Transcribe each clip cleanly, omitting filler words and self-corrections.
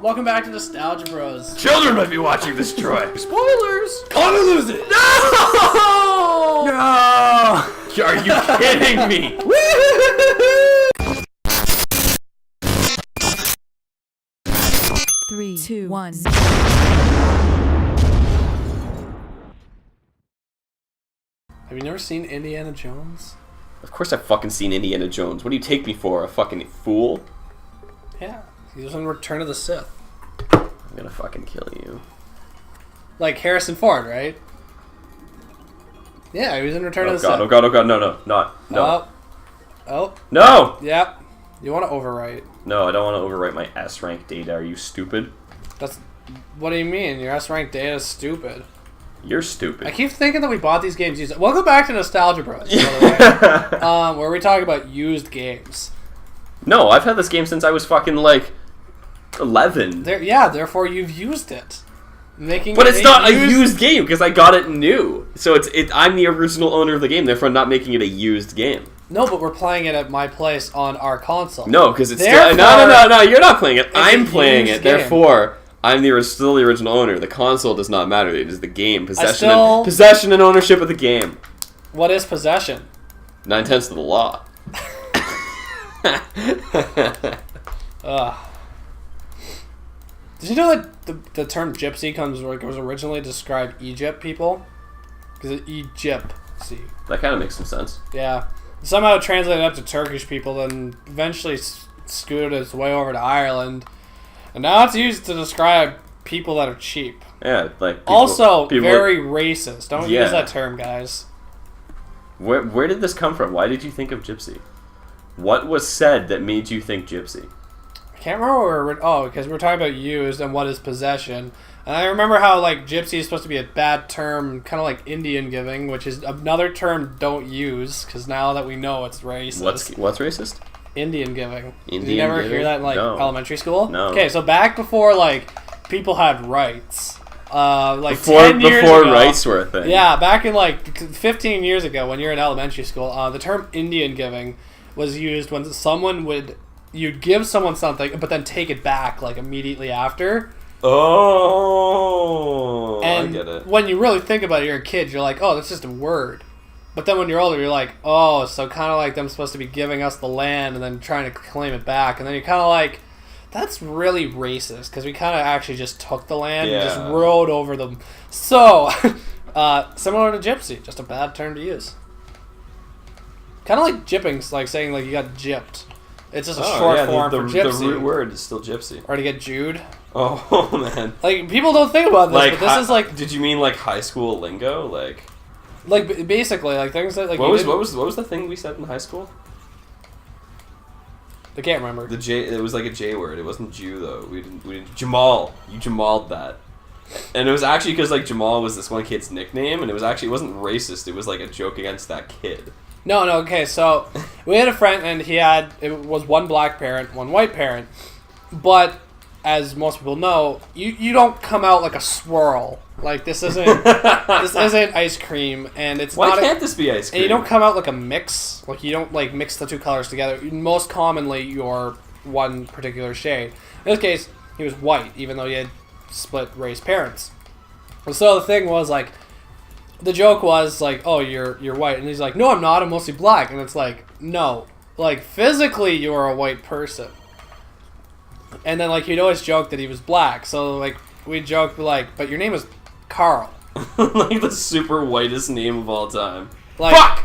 Welcome back to Nostalgia Bros. Children might be watching this, Troy. Spoilers! Gonna lose it! No! No! Are you kidding me? Three, two, one. Have you never seen Indiana Jones? Of course I've fucking seen Indiana Jones. What do you take me for? A fucking fool? Yeah. He was in Return of the Sith. I'm gonna fucking kill you. Like Harrison Ford, right? Yeah, he was in Return of the Sith. Oh god, no. Oh. No! Yep. You want to overwrite. No, I don't want to overwrite my S-rank data. Are you stupid? What do you mean? Your S-rank data is stupid. You're stupid. I keep thinking that we bought these games used. Welcome back to Nostalgia Bros, by the way. Where we talk about used games. No, I've had this game since I was fucking, like, 11. Therefore you've used it. But it's not a used game, because I got it new. So I'm the original owner of the game, therefore I'm not making it a used game. No, but we're playing it at my place on our console. No, because it's still... No, you're not playing it. I'm playing it, therefore... I'm still the original owner. The console does not matter. It is the game. Possession and ownership of the game. What is possession? 9/10 of the law. Did you know that the term gypsy was originally to describe Egypt people? Because it's Egyptsy. That kind of makes some sense. Yeah. Somehow it translated up to Turkish people, then eventually scooted its way over to Ireland. And now it's used to describe people that are cheap. Yeah, like... Very racist. Don't use that term, guys. Where did this come from? Why did you think of gypsy? What was said that made you think gypsy? I can't remember because we're talking about used and what is possession. And I remember how, like, gypsy is supposed to be a bad term, kind of like Indian giving, which is another term don't use, because now that we know it's racist. What's racist? Indian giving. Indian Did you never giving? hear that in, like, elementary school? No. Okay, so back before, like, people had rights, like, before 10 years ago. Before rights were a thing. Yeah, back in, like, 15 years ago when you're in elementary school, the term Indian giving was used when you'd give someone something, but then take it back, like, immediately after. Oh, and I get it. When you really think about it, you're a kid, you're like, oh, that's just a word. But then when you're older, you're like, oh, so kind of like them supposed to be giving us the land and then trying to claim it back. And then you're kind of like, that's really racist because we kind of actually just took the land and just rode over them. So, similar to gypsy, just a bad term to use. Kind of like gypping, like saying like you got gypped. It's just a short form for gypsy. The root word is still gypsy. Or to get Jude. Oh, man. Like, people don't think about this, but this is like... Did you mean like high school lingo? Like basically, like things that like. What was the thing we said in high school? I can't remember. The J. It was like a J word. It wasn't Jew though. We didn't. Jamal. You Jamal'd that, and it was actually because like Jamal was this one kid's nickname, and it wasn't racist. It was like a joke against that kid. No. Okay, so we had a friend, and it was one black parent, one white parent, but as most people know, you don't come out like a swirl. Like, this isn't ice cream, and it's Why not... can't this be ice cream? And you don't come out like a mix. Like, you don't, like, mix the two colors together. Most commonly, you're one particular shade. In this case, he was white, even though he had split-race parents. And so the thing was, like, the joke was, like, oh, you're white. And he's like, no, I'm not. I'm mostly black. And it's like, no. Like, physically, you're a white person. And then, like, he'd always joke that he was black. So, like, we'd joke, like, but your name is Carl. Like the super whitest name of all time. Like, fuck!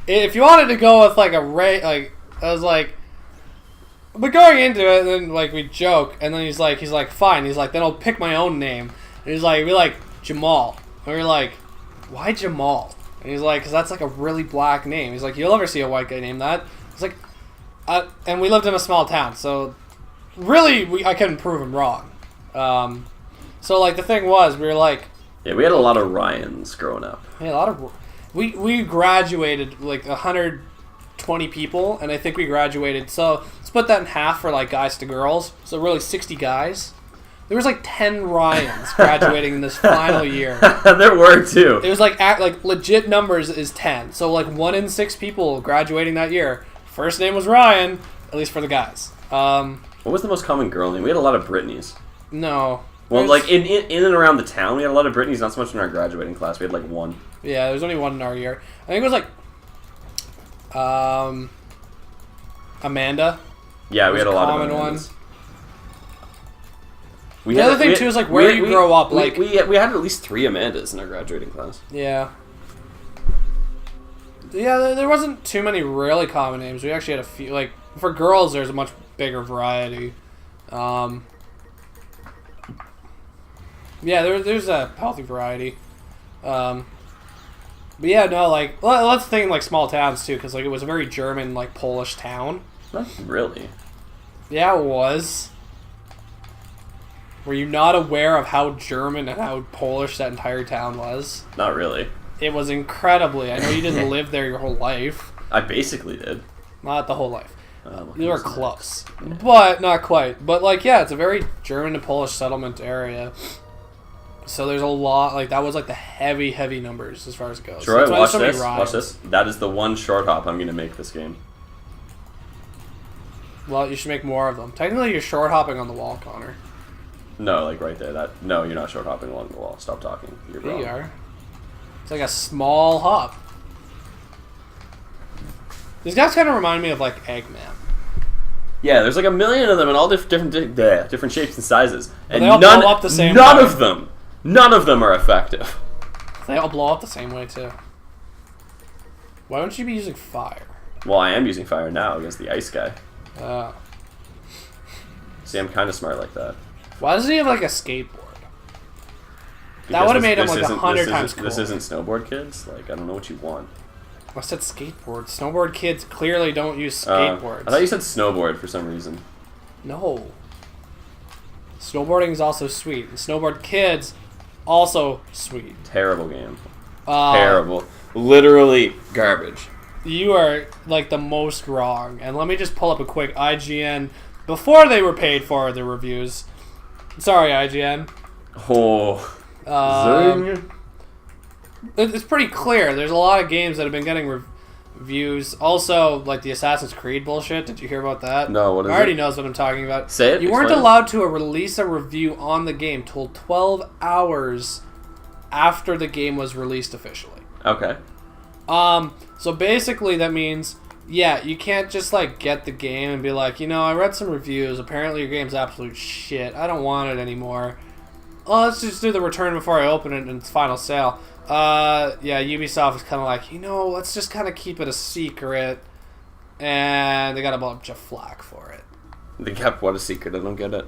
If you wanted to go with, like, I was like... But going into it, and then, like, we joke, and then he's like, fine. He's like, then I'll pick my own name. And he's like, we like Jamal. And we're like, why Jamal? And he's like, because that's, like, a really black name. He's like, you'll never see a white guy named that. It's like... and we lived in a small town, so... Really, I couldn't prove him wrong. So, like, the thing was, we were like... Yeah, we had a lot of Ryans growing up. Yeah, a lot of... We graduated, like, 120 people, and I think we graduated... So, let's put that in half for, like, guys to girls. So, really, 60 guys. There was, like, 10 Ryans graduating in this final year. There were, too. It was, like, legit numbers is 10. So, like, 1 in 6 people graduating that year. First name was Ryan, at least for the guys. What was the most common girl name? We had a lot of Britneys. No. Well, There's- like in and around the town, we had a lot of Britneys. Not so much in our graduating class. We had like one. Yeah, there's only one in our year. I think it was like Amanda. Yeah, we had a lot of common Amandas. one. The other thing too is like where you grow up. Like we had at least 3 Amandas in our graduating class. yeah. Yeah, there wasn't too many really common names. We actually had a few. Like for girls, there's a much bigger variety. Yeah, there's a healthy variety. But yeah, no, like let's think like small towns too, because like it was a very German, like Polish town. Not really. Yeah, it was. Were you not aware of how German and how Polish that entire town was? Not really. It was incredibly. I know you didn't live there your whole life. I basically did. Not the whole life. What You were was close. next? But not quite. But like, yeah, it's a very German and Polish settlement area. So there's a lot, like, that was like the heavy, heavy numbers as far as it goes. Troy, That's why watch there's so many this. riots. Watch this. That is the one short hop I'm going to make this game. Well, you should make more of them. Technically, you're short hopping on the wall, Connor. No, like right there. No, you're not short hopping along the wall. Stop talking. You're There wrong. you are. It's like a small hop. These guys kind of remind me of like Eggman. Yeah, there's like a million of them in all different shapes and sizes, and they all none blow up the same none way. none of them are effective. They all blow up the same way too. Why don't you be using fire? Well, I am using fire now against the ice guy. See, I'm kind of smart like that. Why doesn't he have like a skateboard? That Because would have made him this like isn't- 100 this times isn't- cooler. This isn't snowboard kids. Like, I don't know what you want. I said skateboard. Snowboard kids clearly don't use skateboards. I thought you said snowboard for some reason. No. Snowboarding is also sweet. And snowboard kids, also sweet. Terrible game. Uh, Terrible. Literally garbage. You are like the most wrong. And let me just pull up a quick IGN before they were paid for their reviews. Sorry, IGN. Oh. Zing. It's pretty clear. There's a lot of games that have been getting reviews. Also, like the Assassin's Creed bullshit. Did you hear about that? No, what is I already it? knows what I'm talking about. Say it. You weren't Explain it. allowed to release a review on the game till 12 hours after the game was released officially. Okay. So basically that means, yeah, you can't just like get the game and be like, you know, I read some reviews. Apparently your game's absolute shit. I don't want it anymore. Oh, let's just do the return before I open it in its final sale. Yeah, Ubisoft is kind of like, you know, let's just kind of keep it a secret. And they got a bunch of flack for it. They kept what a secret. I don't get it.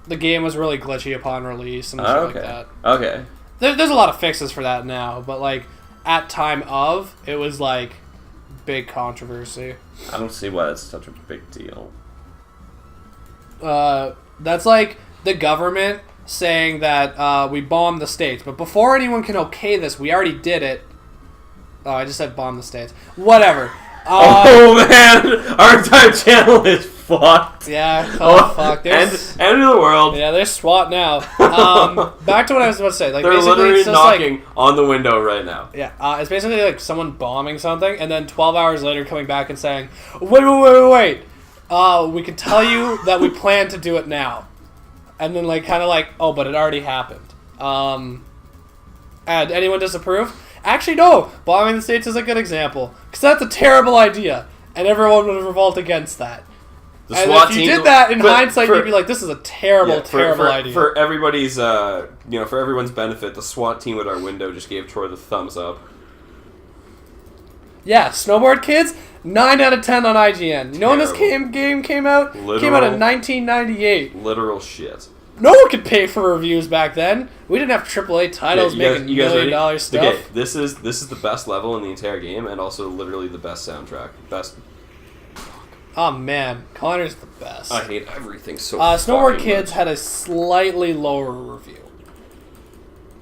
The game was really glitchy upon release and shit Okay. like that. Okay. There's a lot of fixes for that now, but like at time of, it was like big controversy. I don't see why that's such a big deal. That's like the government saying that we bombed the states, but before anyone can okay this, we already did it. Oh, I just said bomb the states. Whatever. Oh man, our entire channel is fucked. Yeah. Oh, Fuck. end There's, of the world. yeah, there's SWAT now. Back to what I was about to say. Like They're basically, literally it's just like, knocking on the window right now. yeah, it's basically like someone bombing something, and then 12 hours later coming back and saying, wait. We can tell you that we plan to do it now. And then like kind of like, oh, but it already happened. And anyone disapprove? Actually, no. Bombing the states is a good example, because that's a terrible idea, and everyone would revolt against that. The And SWAT if you team, did that in but hindsight, you'd be like, this is a terrible, terrible idea. For everybody's, for everyone's benefit, the SWAT team at our window just gave Troy the thumbs up. Yeah, Snowboard Kids, 9 out of 10 on IGN. You know when this Terrible. game came out? Literal. Came out in 1998. Literal shit. No one could pay for reviews back then. We didn't have AAA titles Okay, making $1 million ready? stuff. Okay, this is the best level in the entire game, and also literally the best soundtrack. Best. Oh man, Connor's the best. I hate everything so. Snowboard fucking Kids much. had a slightly lower review,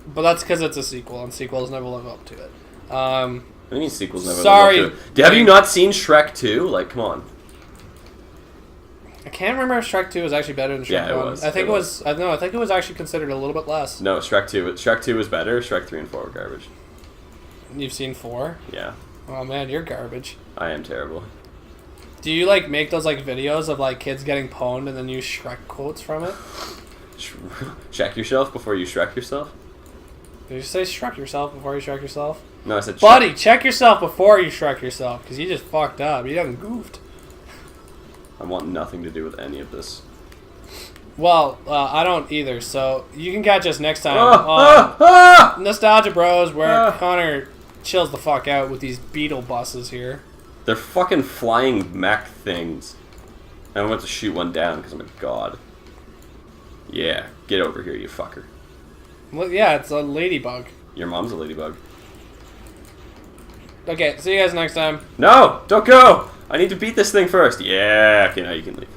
but that's because it's a sequel, and sequels never live up to it. What do you mean sequels never? Sorry. Live up to it? Have you not seen Shrek 2? Like, come on. I can't remember if Shrek 2 was actually better than Shrek Yeah, it 1. was. I think It it was. I think it was actually considered a little bit less. No, Shrek 2. Shrek 2 was better. Shrek 3 and 4 were garbage. You've seen 4? Yeah, Oh man, you're garbage. I am terrible. Do you like make those like videos of like kids getting pwned and then use Shrek quotes from it? Check yourself before you Shrek yourself? Did you say Shrek yourself before you Shrek yourself? No, I said Buddy, check yourself before you Shrek yourself, because you just fucked up. You done goofed. I want nothing to do with any of this. Well, I don't either, so you can catch us next time on Nostalgia Bros, where Connor chills the fuck out with these beetle buses here. They're fucking flying mech things. And I'm about to shoot one down because I'm a god. Yeah, get over here, you fucker. Well, yeah, it's a ladybug. Your mom's a ladybug. Okay, see you guys next time. No! Don't go! I need to beat this thing first. Yeah, okay, now you can leave.